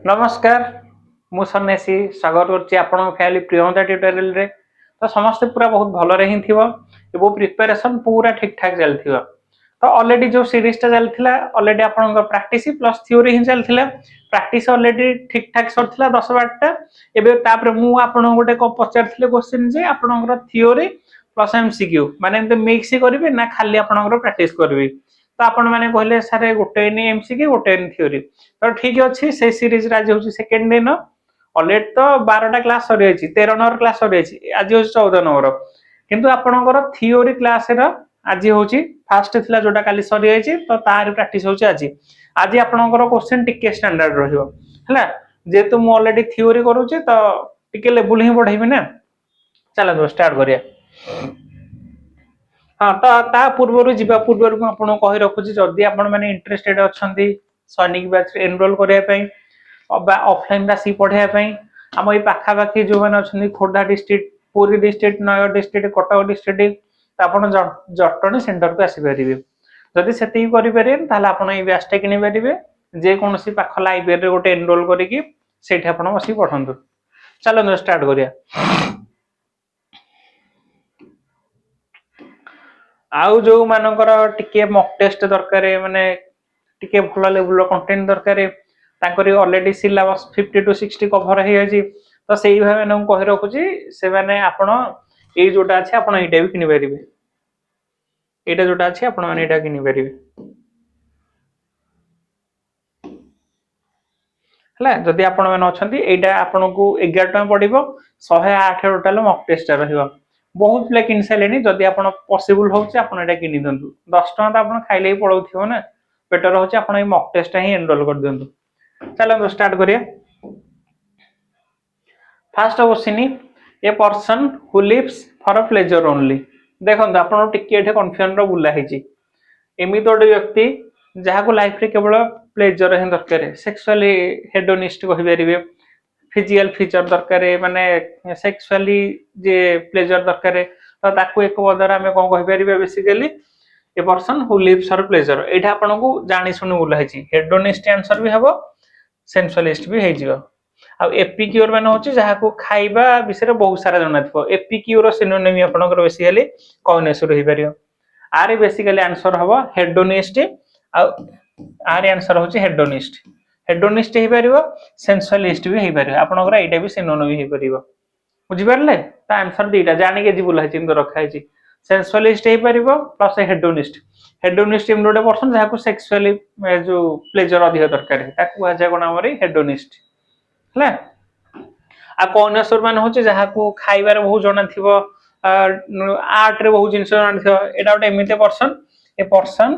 नमस्कार मु सन्यासी स्वागत करछि आपन फैमिली प्रियंवदा ट्यूटोरियल रे। तो समस्त पूरा बहुत भल ही थी प्रिपरेशन पूरा ठीक ठाक चलथिबो। तो ऑलरेडी जो सीरीज टा चलथिला ऑलरेडी आपन प्रैक्टिस प्लस थ्योरी ही चलथिला। प्रैक्टिस ऑलरेडी ठीक ठाक सरथिला 10 12टा। एबे तापर मु आपन गोटे को पचारथिले क्वेश्चन जे आपन थ्योरी प्लस एमसीक्यू माने एंते मिक्स करबे ना खाली आपन प्रैक्टिस करबे। तो आपण माने कहले सारे गोटे नि एमसीक्यू गोटे नि थ्योरी। तो ठीक अच्छे से सीरीज रे आज हूँ सेकेंड दिन ऑलरेडी तो 12टा क्लास सरी जाइए 13 नंबर क्लास सरी जाइए आज हूँ 14 नंबर किंतु आपणकर थ्योरी क्लास आज हूँ फास्ट थिला जोटा काली सरी जाइए तो तार प्रैक्टिस होची आज आज आपणकर क्वेश्चन टिके स्टैंडर्ड रहियो हैला जेतु मु ऑलरेडी थ्योरी करूची तो टिके लेवल ही बढ़ाइबे ना। चलो स्टार्ट करिया। हाँ तो ता पूर्व जीवा पूर्व मु आपन कहि रखुची जदी आपन माने इंटरेस्टेड अछंती सैनिक बैच एनरोल करिया पई ऑफलाइन राशि पढ़ाया पई आम ये पाखापाखि जो मैंने अच्छा Khordha district Puri district Nayagarh district Cuttack district आप जटणी सेंटर को आसीपर जदि से करें बैचटा किनीपर जेकोसी पाख लाइब्रेरी गोटे एनरोल करके बस पढ़ु। चलो स्टार्ट करिया। आउ जो मानकर टिके मॉक टेस्ट दरकार माने टिके भल लेवल कंटेंट दरकार तांकरी ऑलरेडी सिलेबस 50 to 60 कवर हो जाई तो सेही भाबे न कहि रखुची से माने आपण ए जोटा अछि आपण एटा भी किनि परिबे एटा जोटा अछि आपण माने एटा किनि परिबे हला जदि आपण माने अछंती एटा आपण को 11 टका पड़िबो 108 टोटल मॉक टेस्ट रहइबो। बहुत प्ले किन सालेनी जदि आपण पॉसिबल होउची आपण एटा किनि दंतु 10 टका त आपण खाइले ही पड़ौथिबो ना बेटर होउची आपण ए मॉक टेस्ट ही एनरोल कर दंतु। चलो स्टार्ट करिए। First question a person who lives for pleasure only देखो आपन टिके एठे कन्फ्यूजन रो बुला हिची एमित गोटे व्यक्ति जहाँ को लाइफ रे केवल प्लेजर ही दरकार सेक्सुअली हेडोनिस्ट कहि परिबे फिजिकल फीचर दरकार माने सेक्सुअली जे प्लेजर दरकार तो ताकू एक बदर आमे कोन कहि परिबे basically a person who lives for pleasure एठा आपन को जानि सुनि बुला हिची हेडोनिस्ट आंसर भी हबो सेंसुअलिस्ट भी हे जिवो। आ एपिक्यूर माने होची जहा को खाइबा विषय बहुत सारा जना थिबो एपिक्यूर सिनोनिम आपनकर बेसिकली कॉग्निशन होई परियो आरे बेसिकली आंसर हबो हेडोनिस्ट आ आरे आंसर होची हेडोनिस्ट हे परियो सेंसुअलिस्ट भी हे परियो आपनकर एटा भी सिनोनिम हे परियो बुझि परले ता आंसर दीटा जानि के जिबुला चिंत रखा हिची सेंसुअलिस्ट हे परियो प्लस हेडोनिस्ट इमडोटे पर्सन जहा को सेक्सुअली जो प्लेजर अधिक दरकार है ताकू आ जाय कोन हमरे हेडोनिस्ट हला आ कॉग्निशन मान होची जहा को खाइबार बहुत जणा थिबो आर्ट रे बहुत जिंस जणा थिबो एटा गोटे एमिते person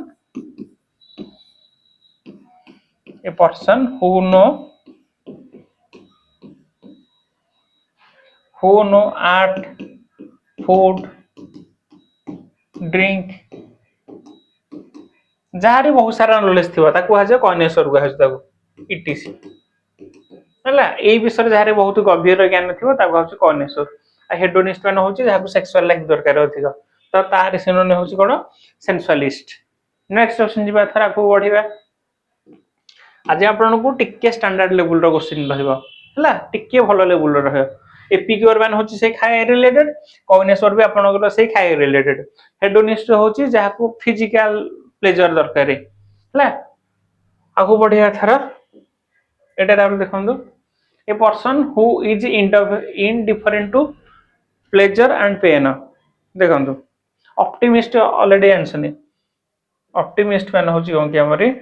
who know art food drink जहारे बहुत सारा नॉलेज थिबा ताकू आ जाय कॉग्निशन को हाज ताकू इटीसी हला एई विषय जहारे बहुत गंभीर ज्ञान थिबो ताकू होची कॉग्निशन आ हेडोनिस्ट मान होची जहा को सेक्सुअल लाइफ दरकार अधिक तो तार सिनोनिम होची कोन सेंसुअलिस्ट। नेक्स्ट क्वेश्चन जीवा थरा को बढ़िबा आज आपन को टिके स्टैंडर्ड लेवल रो क्वेश्चन रहइबो हला टिके भलो लेवल रो रहइबो एपिक्यूर मान होची से खाए रिलेटेड कॉग्निशन भी आपन को से खाए रिलेटेड हेडोनिस्ट होची जहा को फिजिकल प्लेजर दरकार हला आगु बढ़िया थरा एटा आप देखंदो a person who is indifferent to pleasure and pain देखंदो ऑप्टिमिस्ट ऑलरेडी आंसर ऑप्टिमिस्ट मान होची कोन कि हमरे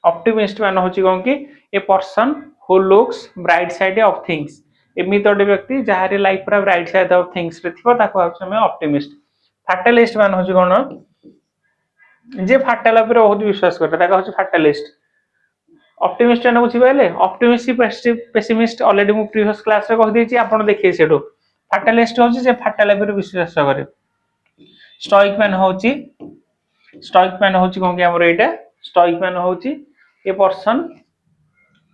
ऑप्टिमिस्ट मान होची कोन कि a person who looks bright side of things एमित गोटे व्यक्ति जहारे लाइफ रा ब्राइट साइड ऑफ थिंग्स रे थिबो ताको होची हम ऑप्टिमिस्ट। फैटलिस्ट मान होची कोन जे फाटल ऊपर बहुत विश्वास करता ताको होची फैटलिस्ट। ऑप्टिमिस्ट ने बुझी पाइले ऑप्टिमिस्ट पेसिमिस्ट ऑलरेडी मु प्रीवियस क्लास रे कह देछि आपण देखिए सेठो फैटलिस्ट होची जे फाटल ऊपर विश्वास करे। स्टोइक मान होची कोन कि हमर एटा स्टोइक मान होची a person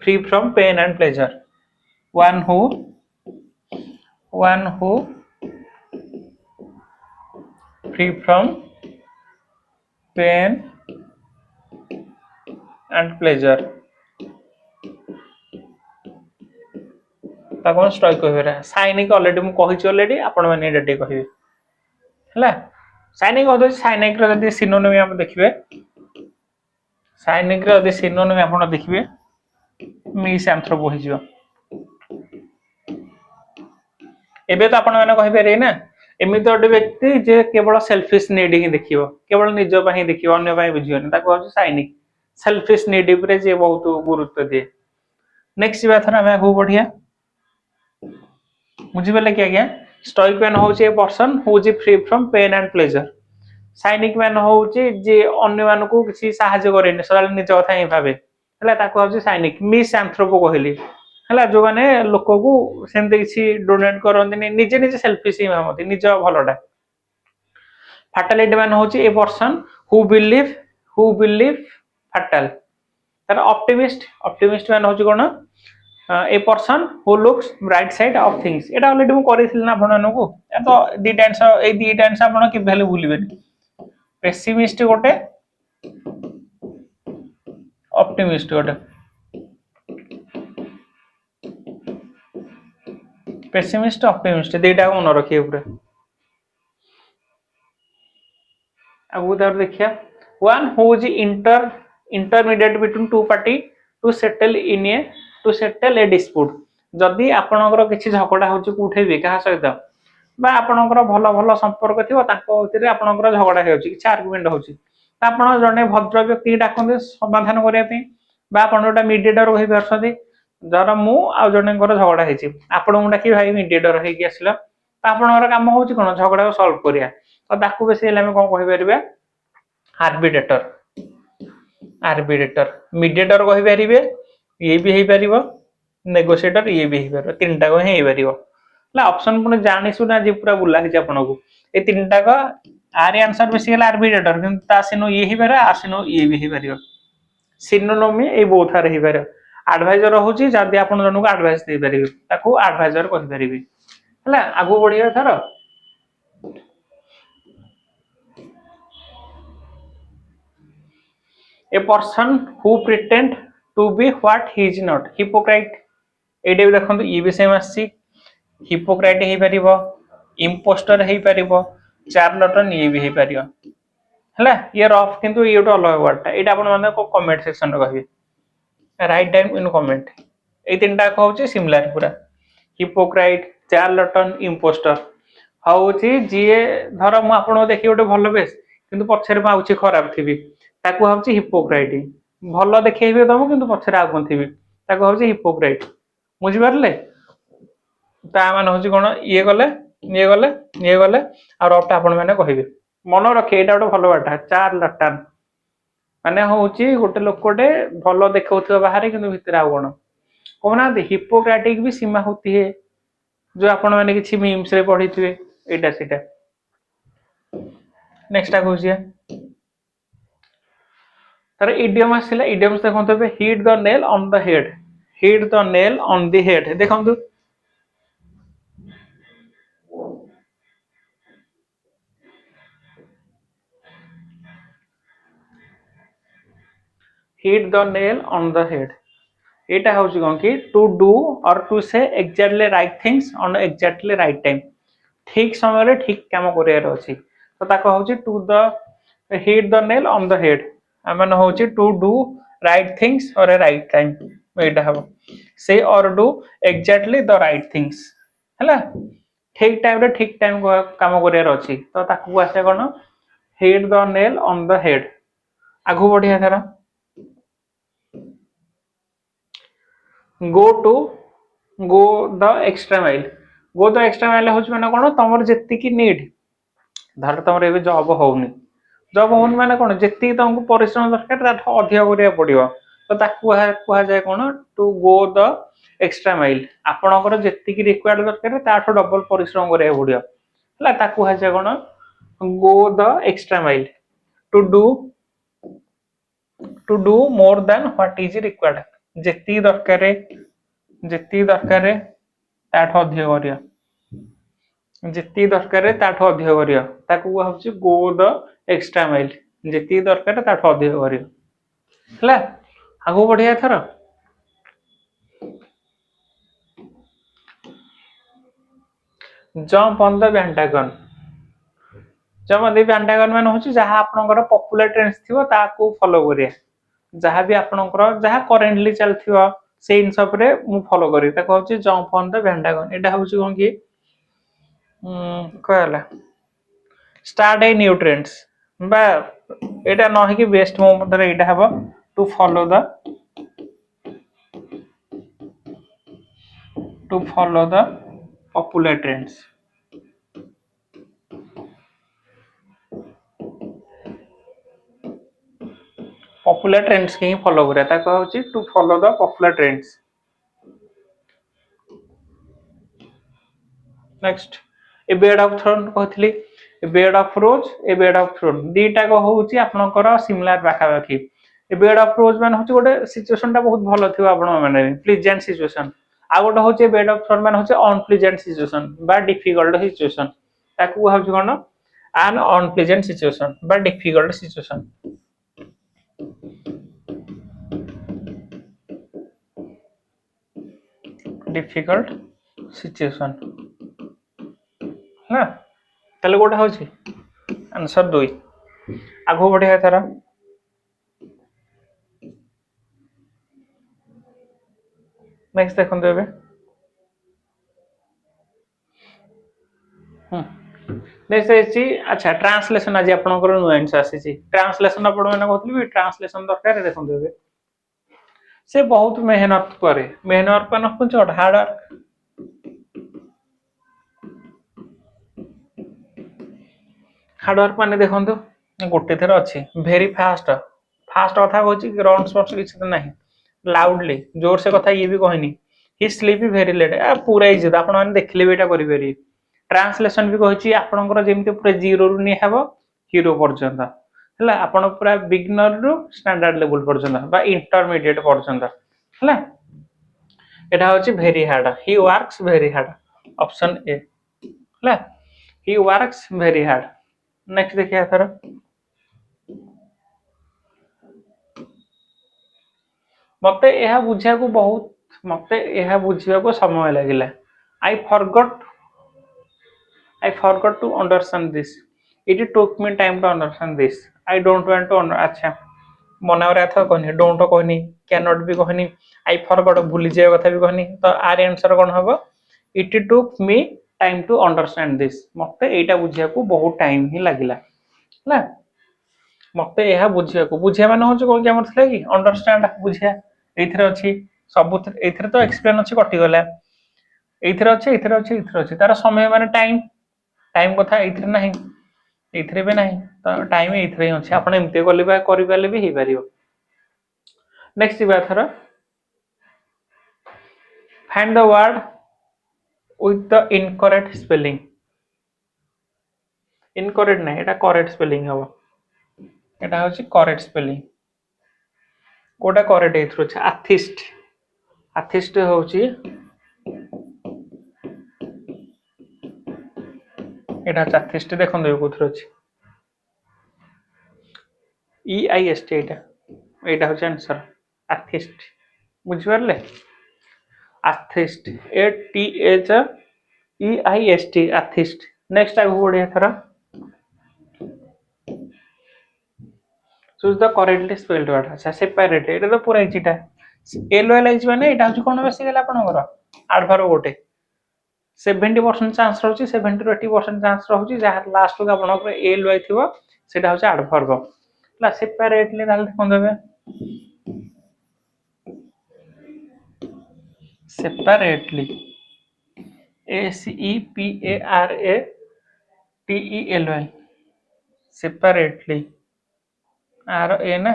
free from pain and pleasure one who free from pain and pleasure ताको हम स्टोइक कहबेरा साइनिक ऑलरेडी मु कहिछि ऑलरेडी आपण माने एटा टे कहिबे हला साइनिक होतो साइनिक रो जदी सिनोनिम हम देखिबे साइनिक रो जदी सिनोनिम आपण देखिबे मिसएंथ्रोपो हो जिवो एबे तो आपण माने कहि पारे ना एमिति गोटे व्यक्ति जे केवल सेल्फिश नीड ही देखिबो केवल निज पई देखिबो अन्य पई बुझियोनी ताको होछि साइनिक सेल्फिश नीड ऊपर जे बहुत गुरुत्व दिए नेक्स्ट बात हम आगु बढ़िया बुझी पले कि आज्ञा स्टोइक मैन होछि a person who is free from pain and pleasure cynic man होछि जे अन्य मानको किछि सहायता करेनी सदाल निज कथा ही भाबे हला ताको होछि साइनिक मिसएंथ्रोपो कहली हला जो माने लोक को सेमते किछि डोनेट करंती निजे निजे सेल्फिश ही भाबती निज भलोटा फाटालिटी मैन होछि ए पर्सन हु बिलीव फाटल तार ऑप्टिमिस्ट मैन होछि कोन a person who looks bright side of things एटा ऑलरेडी मु करिथिल ना आपण को तो दीटा आंसर ए दीटा आंसर आपण कि वैल्यू भूलिबेनी पेसिमिस्ट गोटे ऑप्टिमिस्ट गोटे पेसिमिस्ट ऑप्टिमिस्ट दीटा को मन रखिए ऊपर अब उधर देखिया one who is intermediate between two party to settle a dispute जदि आपनकर किछि झगड़ा होछि कोठे भी कहा सहित बा आपनकर भलो भलो संपर्क थिवो ताको उतिरे आपनकर झगड़ा हेउछि किछि आर्गुमेंट होछि त आपण जने भद्र व्यक्ति डाकंदे समाधान करिया पे बा आपण ओटा मीडिएटर होई परसथि जर मु आ जनेकर झगड़ा हेछि आपण मुंडा कि भाई मीडिएटर हेकि आसला त आपनकर काम होछि कोन झगड़ा को सॉल्व करिया तो ताकू बेसी हम कोन कहि परिबे आर्बिट्रेटर मीडिएटर कहि परिबे ये भी हेई परिबो नेगोशिएटर ये भी हेई परिबो तीनटा को हेई परिबो ला ऑप्शन पुने जानि सुना जे पूरा बुला हिज आपन को ए तीनटा का आर आंसर बेसिकली आर्बिट्रेटर किंतु ता सिनो ये हेई पारे आसिनो ये भी हेई परिबो सिनोनिम ए बोथ आर हेई पारे एडवाइजर होची जदी आपन जन को एडवाइस दे परिबे ताकू एडवाइजर कहि परिबे हला आगु बढ़िया थर a person who pretend to be what he is not hypocrite एडे देखंतु ई भी सेम आसी hypocrite हे परिबो impostor हे परिबो charlatan ये भी हे परिबो हला ये रफ किंतु ये तो अलग वर्ड एटा आपण माने को कमेंट सेक्शन रे कहबे राइट टाइम इन कमेंट ए तीनटा को होची सिमिलर पूरा hypocrite charlatan impostor होची जे धर मु आपण देखि ओटे भलो बेस किंतु पछरे माउची खराब थिबी ताकू होची हिपोक्राइट भलो देखेबे तम किंतु पछरे आगु थिबी ताकू होची हिपोक्राइट बुझि परले ता मान होची कोन ये गले और अपटा आपण माने कहिबे मन रखे एटा ओटे भलो बाटा चार लटान माने होची गोटे लोकोटे भलो देखौथबा बाहर किंतु भितर आ कोन कोना हिपोक्रेटिक भी सीमा होती है जो आपण माने किछि मीम्स रे पढिथिबे एटा सेटा नेक्स्ट आ होची तर इडियम आसिला इडियम्स देखंतु be hit the nail on the head देखंतु hit the nail on the head एटा होची कोन कि टू डू और to say exactly right things on exactly right time ठीक समय रे ठीक काम करियार अछि तो ताको होची to the hit the nail on the head आमन होची टू डू राइट थिंग्स और ए राइट टाइम एटा हबो से और do exactly the right things हला ठीक टाइम रे ठीक टाइम काम करियार अछि तो ताकू आसे कोन hit the nail on the head आगु बढ़िया थारा गो द एक्स्ट्रा माइल होची माने कोन तमर जेति की नीड धर तमर एबे जॉब होउनी माने कोन जेति तुमको परिश्रम दरकार ता अधिक करिया पड़िबो तो ताकू कुहा जाय कोन to go the extra mile आपनकर जेति की रिक्वायर्ड दरकार ताठो डबल परिश्रम करिया पड़िबो हला ताकू कुहा जाय कोन go the extra mile to do more than what is required जेति दरकार ताठो अधिक करिया जेति दरकार ताठो अधिक करिया ताकू होची गो द एक्स्ट्रा माइल जेति दरकार ताठो अधिक करिया हला आगु बढ़िया थर jump on the bandwagon. Jump on the bandwagon माने होची जहा आपनकर पॉपुलर ट्रेंड्स थिवो ताकू फॉलो करिया। जहा भी आपनकर जहा करेंटली चलथिवो से इन सब रे मु फॉलो करी ता कहउची जंप ऑन द बैंडवागन। एटा होची कोन की कहला स्टार्ट ए न्यू ट्रेंड्स बा एटा न कि बेस्ट मो मते एटा हबो to follow the popular trends. Popular trends के ही फॉलो करिया ता कहउची to follow the popular trends. Next a bed of thorn कहथली a bed of rose a bed of thorn दीटा को होउची आपनकर सिमिलर बाखा बाखी। ए बेड ऑफ रोज मान होची गोटे सिचुएशन टा बहुत भलो थिबा आपण माने प्लीजेंट सिचुएशन। आ गोटे होची बेड ऑफ थ्रोन मान होची अनप्लीजेंट सिचुएशन बा डिफिकल्ट सिचुएशन। ताकू होउची कोन एन अनप्लीजेंट सिचुएशन बा डिफिकल्ट सिचुएशन। डिफिकल्ट सिचुएशन ना ताले गोटे होची आंसर 2 आगो बढ़िया थारा। नेक्स्ट देखो एबे नेक्स्ट अच्छा ट्रांसलेशन आज आपनकर नुएंस आसी ट्रांसलेशन आपण माने कहथली ट्रांसलेशन दरकार देखो एबे से बहुत मेहनत करे मेहनत पर कुछ हार्ड वर्क माने देखो गोटे थर अच्छी भेरी फास्ट फास्ट कथा कहूँ रन स्पॉट्स किसी ना लाउडली जोर से कथा ये भी कहनी ही स्लीप वेरी लेट पूरा इजी तो आपने देखले भी एटा करि पारि। ट्रांसलेशन भी कहि आपनकर जेमते पूरा जीरो रु नि हेबो हीरो पर्यंत हला आपण पूरा बिगिनर रु स्टैंडर्ड लेवल पर्यंत बा इंटरमीडिएट पर्यंत हला एटा होची very hard he works very hard option A हला he works very hard. Next देखिए थर मते यह बुझिया को बहुत मते यह बुझिया को समय लागिला I forgot to understand this it took me time to understand this I don't want to अच्छा मना रे था कहनी डोंट कहनी कैन नॉट भी कहनी आई फॉरगॉट भूली जाय कथा भी कहनी तो आर आंसर कोन हबो it took me time to understand this मते एटा बुझिया को बहुत टाइम ही लागिला हला मते यह बुझिया को बुझिया माने हो कोन के हमर थले कि अंडरस्टैंड बुझिया एथिरे अछि सब एथिरे तो एक्सप्लेन अछि कटि गला एथिरे तार समय माने टाइम कथा एथिरे नाही एथिरे भी नाही तो टाइम एथिरे अछि आपण एमते कलिबा करि पाले भी हे पारियो। नेक्स्ट बा थरा find the word with the incorrect spelling incorrect ना एटा करेक्ट स्पेलिंग हबो एटा होची करेक्ट स्पेलिंग कोटा करेक्ट एथरो छ आर्टिस्ट होची एटा आर्टिस्ट देखन देबो कोथरो छ ई आई एस टी एटा होची आंसर आर्टिस्ट बुझ परले artist A T H E I S T artist. Next आगो बढ़िया थरा choose the correctly spelled word अच्छा सेपरेट एटा तो पूरा इजीटा एल एल एच माने एटा होची कोन बेसी गेला आपनकर एडभार्ब गोटे 70% चांस रहउची 70 to 80% चांस रहउची जहा लास्ट को आपनकर एल वाई थिबो सेटा होची एडभार्ब ला सेपरेटली दाल देखन देबे separately separately separately R A ना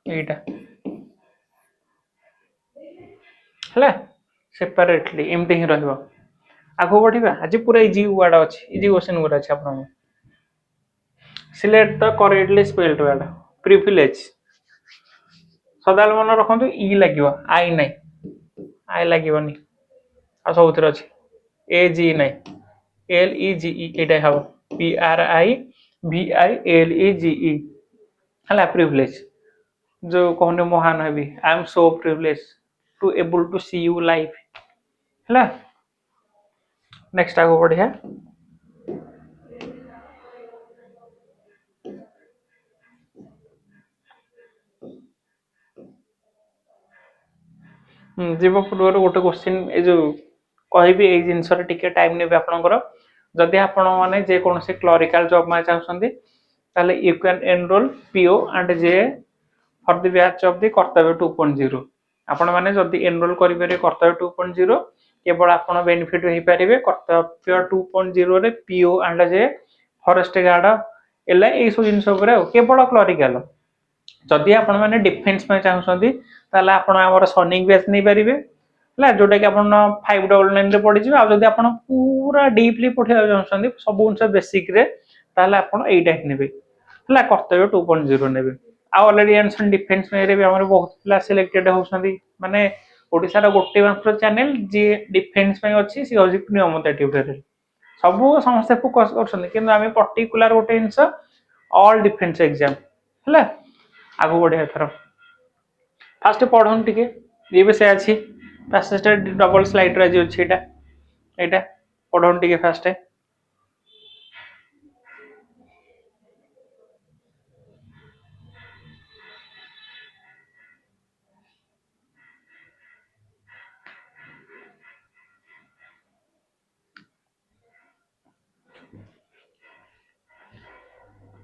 एटा हला सेपरेटली एमते ही रहबो आगो बढ़िबा आज पूरा इजी वर्ड अछि इजी क्वेश्चन गुरा अछि आपन select the correctly spelled word privilege सदाल मन रखंतु ई लागिवो आई नै आई लागिवनी आ सबथि अछि ए जी नै एल ई जी ई एटा हबो P R I V I L E G E हला प्रिविलेज जो कहने महान हेबी I am so privilege to able to see you live हला नेक्स्ट आगो बढ़िया जीव पूर्व गोटे क्वेश्चन ए जो कहबी ए जिनस टिके टाइम नेबे आपनकर जदि आपण माने जे कोनसे क्लरिकल जॉब मा चाहउछंदी ताले you can enrol PO and J for the batch of the कर्तव्य 2.0 आपण माने जदि एनरोल करि पारे कर्तव्य 2.0 केवल आपण बेनिफिट होई पारिबे कर्तव्य 2.0 रे PO and J forest guard एला ए सब जिनस ऊपर केवल क्लरिकल जदि आपण माने डिफेंस में चाहउछंदी ताले आपण हमर सनिंग बैच नै परिबे ला जोटा कि आपण 599 रे पढि जिवे आ जदि आपण पूरा डीपली पढिया चाहउछंदी सब उनसे बेसिक रे ताले आपण एटा नेबे ला कर्तव्य 2.0 नेबे आ ऑलरेडी एंसन डिफेंस में रे भी हमर बहुत प्ला सिलेक्टेड होछंदी माने ओडिसा रा गोटे मात्र चैनल जे डिफेंस में अछि सी अजिक नियमता ट्यूटोरियल सब समस्त फोकस करछंदी किंतु आमे पर्टिकुलर गोटे इंस ऑल डिफेंस एग्जाम हला आगो बढ़िया थर फास्ट पढ़न टिके ये भी से अछि फास्ट डबल स्लाइड रा जे अछि एटा पढ़न टिके फास्ट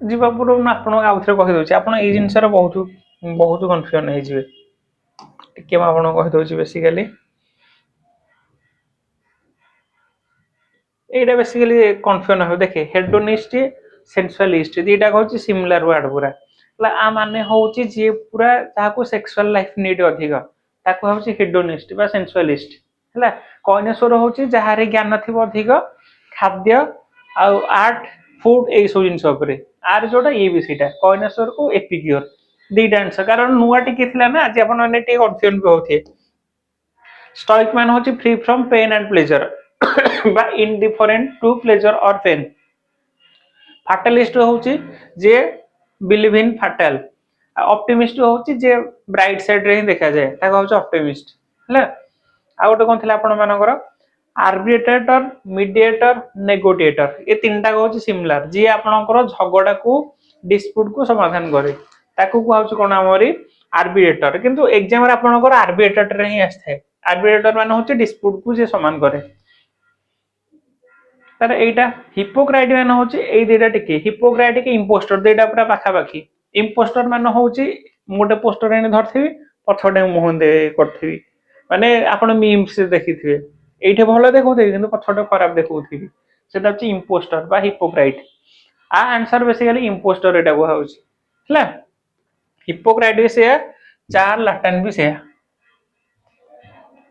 जीवा पूर्व आपण आउथरे कहि दोछि आपण ए जिंस रा बहुत बहुत कंफ्यूजन हे जिवे टिके मा आपण कहि दोछि बेसिकली एटा बेसिकली कंफ्यूजन हो देखे हेडोनिस्ट सेंसुअलिस्ट दीटा कहछि सिमिलर वर्ड पूरा ला आ माने होछि जे पूरा ताको सेक्सुअल लाइफ नीड अधिक ताको होछि हेडोनिस्ट बा सेंसुअलिस्ट हला कॉइनेसर होछि जहारे ज्ञान थिबो अधिक खाद्य आ आर्ट फूड ए सब जिंस ऊपर आर जोटा ए बी सीटा कॉइनेसर को एपिक्योर दीटा आंसर कारण नुवा टिके थिला ना आज आपण माने टे कंफ्यूजन भी होथे स्टोइक मान होछि free from pain and pleasure बा इनडिफरेंट टू प्लेजर और पेन फाटलिस्ट होछि जे बिलीव इन फाटल ऑप्टिमिस्ट होछि जे ब्राइट साइड रे ही देखा जाय ता होछि ऑप्टिमिस्ट हला आ गोटे कोन थिला आपण मानकर आर्बिट्रेटर मीडिएटर नेगोटिएटर ये तीनटा होछि सिमिलर जे आपनकर झगड़ा को डिस्प्यूट को समाधान करे ताकू को होछि कोन हमरी आर्बिट्रेटर किंतु एग्जाम रे आपनकर आर्बिट्रेटर रे ही आस्थाय आर्बिट्रेटर मान होछि डिस्प्यूट को जे समान करे तार एटा हिपोक्राइट मान होछि ए देटा टिके हिपोक्राइट के इम्पोस्टर देटा पूरा पाखा पाखी इम्पोस्टर मान होछि मोटे पोस्टर एने धरथिबी पछडे मोहन दे करथिबी माने आपण मीम्स देखिथिबे एठे भलो देखौथिबी किंतु पछडे खराब देखौथिबी सेटा होछि इम्पोस्टर बा हिपोक्राइट आ आंसर बेसिकली इम्पोस्टर एटा को होछि हला हिपोक्राइट भी से चार लाटन भी से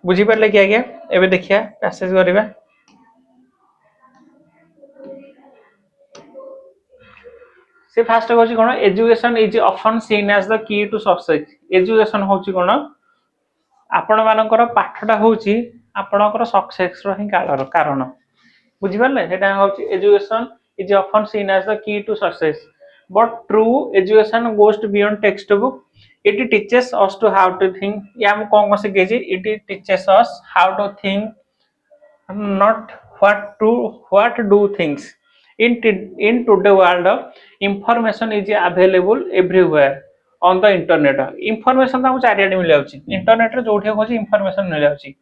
बुझी परले कि आज्ञा एबे देखिया पैसेज करबा से फास्ट होछि कोन education is often seen as the key to success education होछि कोन आपण मानकर पाठटा होछि आपणकर सक्सेस रो ही कारण बुझी परले सेटा होछि education is often seen as the key to success but true education goes beyond text book it teaches us to how to think या हम कोन से गेजी it teaches us how to think not what do things in today world information is available everywhere on the internet information ता चारियाडे मिल जाउची internet रे जोठी होची information मिल जाउची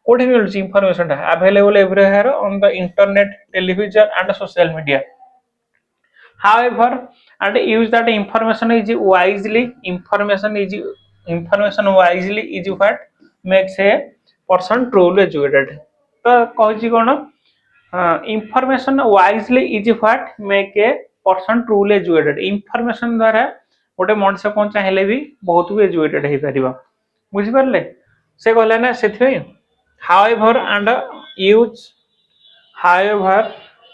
कोठी मिलुची information ता available everywhere on the internet television and social media however and use that information wisely is what makes a person truly educated तो कहछि कोन information wisely is what make a person truly educated information द्वारा गोटे मनुष्य कोन चाहेले भी बहुत भी educated हे परिबा बुझि परले से कहले ना सेथि however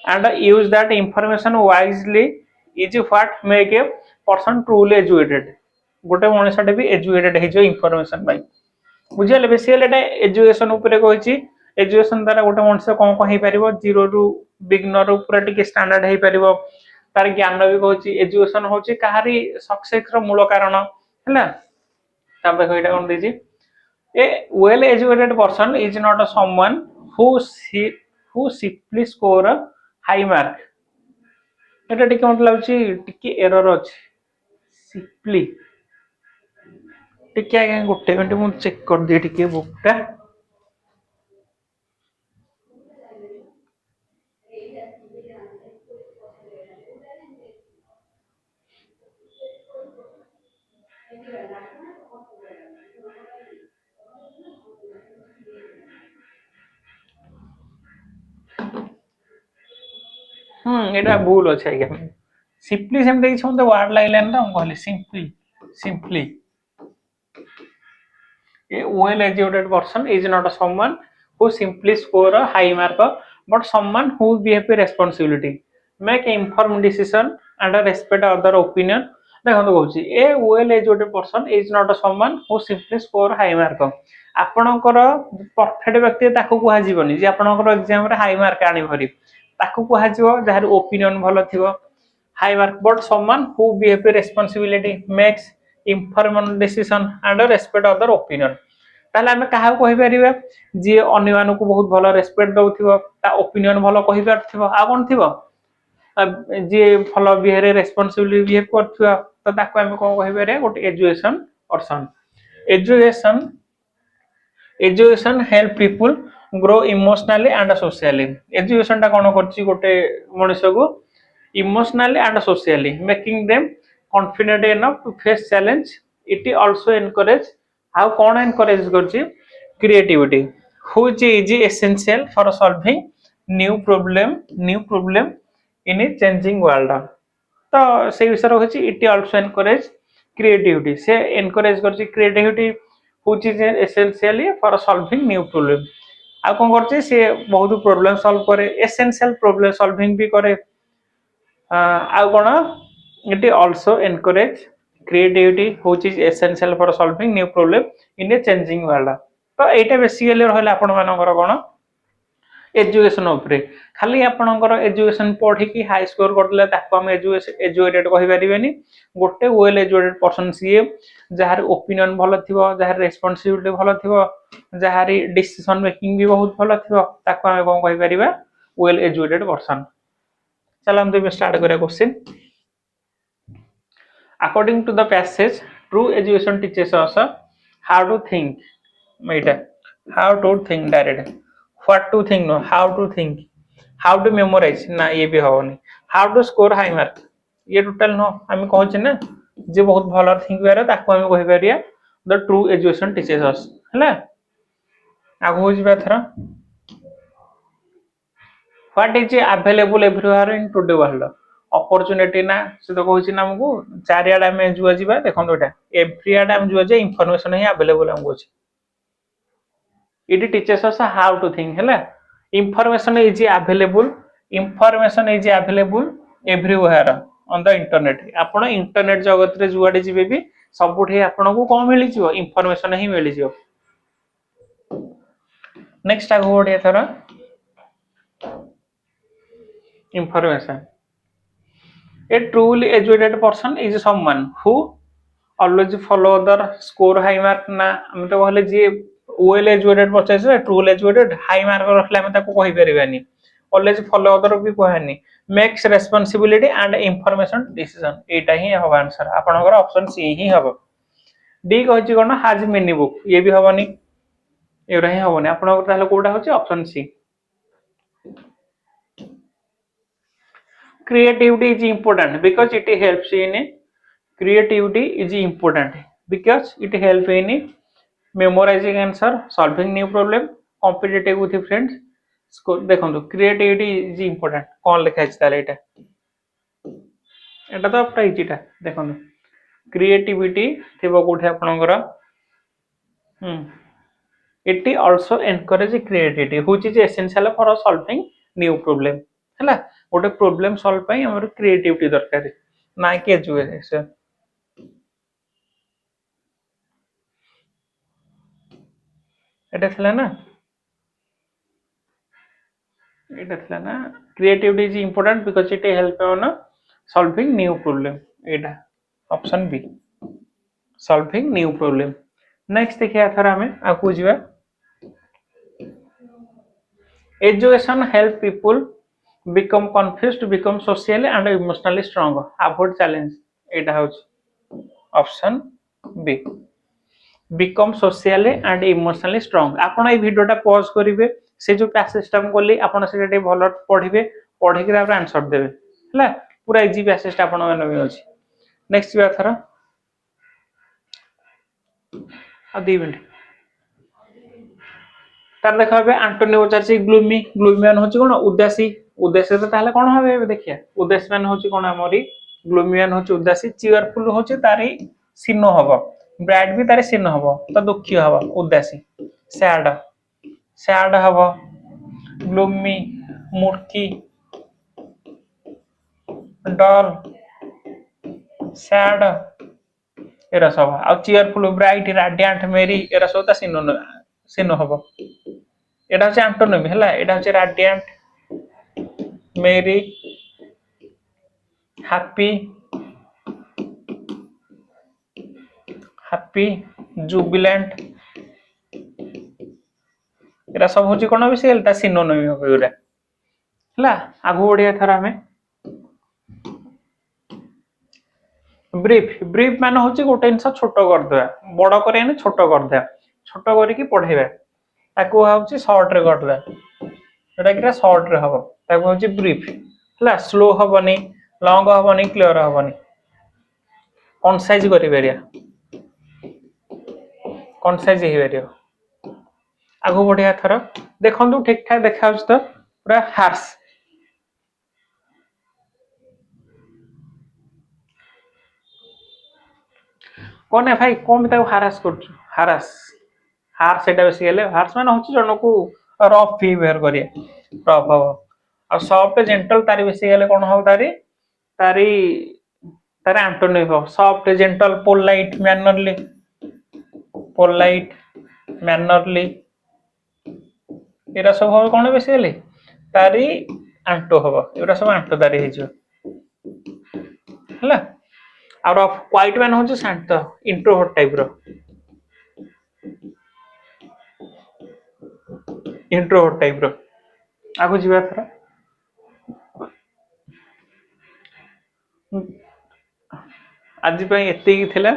and use that information wisely is what make a person truly educated गोटे मनुष्यटे भी एजुकेटेड हे जो इंफॉर्मेशन बाय बुझिले बेसिकली एटा एजुकेशन ऊपर कहछि एजुकेशन द्वारा गोटे मनुष्य कौन कहि परिबो जीरो रु बिगिनर पूरा टिके स्टैंडर्ड हे परिबो तार ज्ञान भी कहछि एजुकेशन होछि काहारी सक्सेस रो मूल कारण हैला ताबे कइटा कोन देछि a well educated person is not someone who who simply score a high mark. এটা টিকে মতে লাগুଛି টিকে এରର ଅଛି simply टिके आगे गोटे मिनट मु चेक कर दिए टिके बुकटा एटा भूल अछि आगे सिंपली सेम देखि छ मते वर्ड लागलेन त हम कहली simply a well educated person is not someone who simply score a high mark but someone who behave with responsibility make informed decision and respect other opinion देखो कहूँ a well educated person is not someone who simply score high mark आपणकर perfect व्यक्ति ताकू कुहा जीवनी जे आपणकर exam रे high mark आनी भरी ताकू कुहा जीवो जहार ओपिनियन भलो थिवो high mark but someone who behave with responsibility makes informed decision and respect other opinion ताले हमें कहा कहि परिबे जे अन्य मानक बहुत भलो रेस्पेक्ट दउथिवो ता ओपिनियन भलो कहि परथिवो आ कोन थिवो जे फॉलो बिहेवियर रेस्पोंसिबिलिटी बिहेव करथुआ तो ताको हम को कहि रे गोटे education person education education help people grow emotionally and socially education ता कोन करछि गोटे मनुष्य को emotionally and socially making them confident enough to face challenge it also encourage हाउ कोन एनकरेज करछि creativity which is essential for solving new problem in a changing world तो से विषय होछि इट आल्सो एनकरेज क्रिएटिविटी से एनकरेज करछि creativity which is essential for solving new problem आ कोन करछि से बहुत प्रॉब्लम सॉल्व करे एसेंशियल प्रॉब्लम सॉल्विंग भी करे आ कोन it also encourage creativity which is essential for solving new problem in a changing world तो एटा बेसिकली रहले आपण मानकर कोन एजुकेशन उपरे खाली आपणकर एजुकेशन पढ़ी कि हाई स्कोर करले ताको हम एजुकेटेड कहि परिबेनी गोटे वेल एजुकेटेड पर्सन सी जहार ओपिनियन भलो थिवो जहार रेस्पोंसिबिलिटी भलो थिवो जहार डिसीजन मेकिंग भी बहुत भलो थिवो ताको हम कोन कहि परिबा वेल एजुकेटेड पर्सन चलो हम तो स्टार्ट करिया question according to the passage true education teachers us how to think meta how to think direct what to think no how to memorize ना ये भी होनी how to score high mark ये total no हम कहै छै ना जे बहुत भलो थिंक बारे ताको हम कहि परिया द ट्रू एजुकेशन टीचर्स अस हला आगो हो जिबा थरा what is available everywhere in today world opportunity ना से तो कहै छै ना हमको चारियाडा में जुआ जिबा देखन दोटा एवरीयाडा में जुआ जे इंफॉर्मेशन ही अवेलेबल हमको छै it teaches us how to think hela information is available everywhere on the internet आपण इंटरनेट जगत रे जुआडे जिबे भी सबुठी आपण को कोन मिली जिवो इंफॉर्मेशन ही मिली जिवो नेक्स्ट आगो ओडिया थरा information a truly educated person is someone who always follow the score high mark ना हम तो कहले जे well educated person is truly educated high mark रखले हम ताको कहि परिबानी always follow other भी कहनी makes responsibility and information decision एटा ही हवा आंसर आपनकर ऑप्शन सी ही हबो डी कहछि कोन has many book ये भी हबनी एरा ही हबनी आपनकर ताले कोडा होछि option C creativity is important because it helps in memorizing answer solving new problem competitive with friends देखो creativity is important कौन लिखा है ताले एटा एटा तो आपटा इजीटा देखो creativity थिबो कोठे आपनकर it also encourage creativity which is essential for solving new problem हैला गोटे प्रॉब्लम सॉल्व पई हमर क्रिएटिविटी दरकार ना कि एजुकेशन एटा थला ना creativity is important because it help on solving new problem एटा option B solving new problem next देखिया थरा हमें आकु जिबा education help people become confused become socially and emotionally strong avoid challenge एटा होची option B become socially and emotionally strong आपण ए वीडियोटा पॉज करिवे से जो पैसेज टा बोली आपण सेटा टे भलो पढिबे पढि के आंसर देबे हला पूरा इजी पैसेज टा आपण माने भी अछि नेक्स्ट भी थरा आ 2 मिनिट तार देखा बे एंटोनी पचारसी ग्लूमी ग्लूमी मान होची कोन उदासी उदासी तो ताले कोन हबे देखिया उदासी मान होची कोन हमरी ग्लूमी मान होची उदासी चीयरफुल होची तारी सिनो हबो ब्राइट भी तारी सिनो हबो तो दुखी हबो उदासी सैड सैड हबो ग्लूमी मूर्खी डल सैड एरा सब आ चीयरफुल ब्राइट राडिएंट मेरी एरा सब ता सिनो सिनो हबो एटा होचे एंटोनिम हैला एटा होचे राडिएंट मेरी हैप्पी हैप्पी जुबिलेंट एरा सब होची कोन विषय ता सिनोनिम हबो एरा हैला आगु बढ़िया थरा हमें ब्रीफ ब्रीफ मान होची गोटे इंसा छोट कर दया बड़ करे ने छोट कर दया छोट करी की पढेबा ताको होची शॉर्ट रे कर दया एटा किरा शॉर्ट रे हबो ताको होची ब्रीफ हला स्लो हबनी लॉन्ग हबनी क्लियर हबनी कंसाइज करि बेरिया कंसाइज हे बेरियो आगु बढ़िया थरा देखंतु ठीक ठाक देखाउछ तो पूरा हार्श कौन है भाई कौन ताको हारास करछु हारास हार सेटा बेसिकली हार्स मान होची जनो को रफ बिहेवियर करिए रफ हो और सॉफ्ट जेंटल तारी बेसिकली कोन हो तारी तारी तार एंटोनिम हो सॉफ्ट जेंटल पोलाइट मैनरली एरा सब हो कोन बेसिकली तारी एंटो हो एरा सब एंटो तारी हे जो हला और क्वाइट मैन हो शांत इंट्रोवर्ट टाइप रो इंट्रोवर्ट टाइप रो आगु जीवा थरा आज पई एते की थिला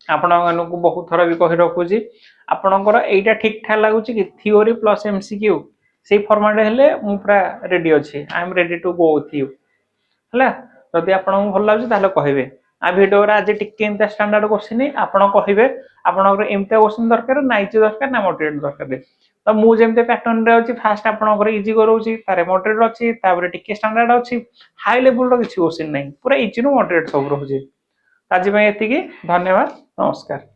आपण मानू को बहुत थरा भी कहि रखु छी आपनकर एटा ठीक ठाक लागु छी कि थ्योरी प्लस एमसीक्यू से फॉर्मेट हेले मु पूरा रेडी अछि I am ready to go with you हला जदि आपन भल लागु ताले कहिबे आ वीडियो रा आज टिके एंता स्टैंडर्ड क्वेश्चन आपन कहिबे आपनकर एंता क्वेश्चन दरकार नाइच दरकार ना मॉडरेट दरकार तो मु जेमते पैटर्न रे अछि फास्ट आपनकर इजी करोछि तारे मॉडरेट अछि ताबरे टिके स्टैंडर्ड अछि हाई लेवल रो किछि क्वेश्चन नै पूरा इजी नो मॉडरेट सब रहउछि आज पई एतिकी धन्यवाद नमस्कार।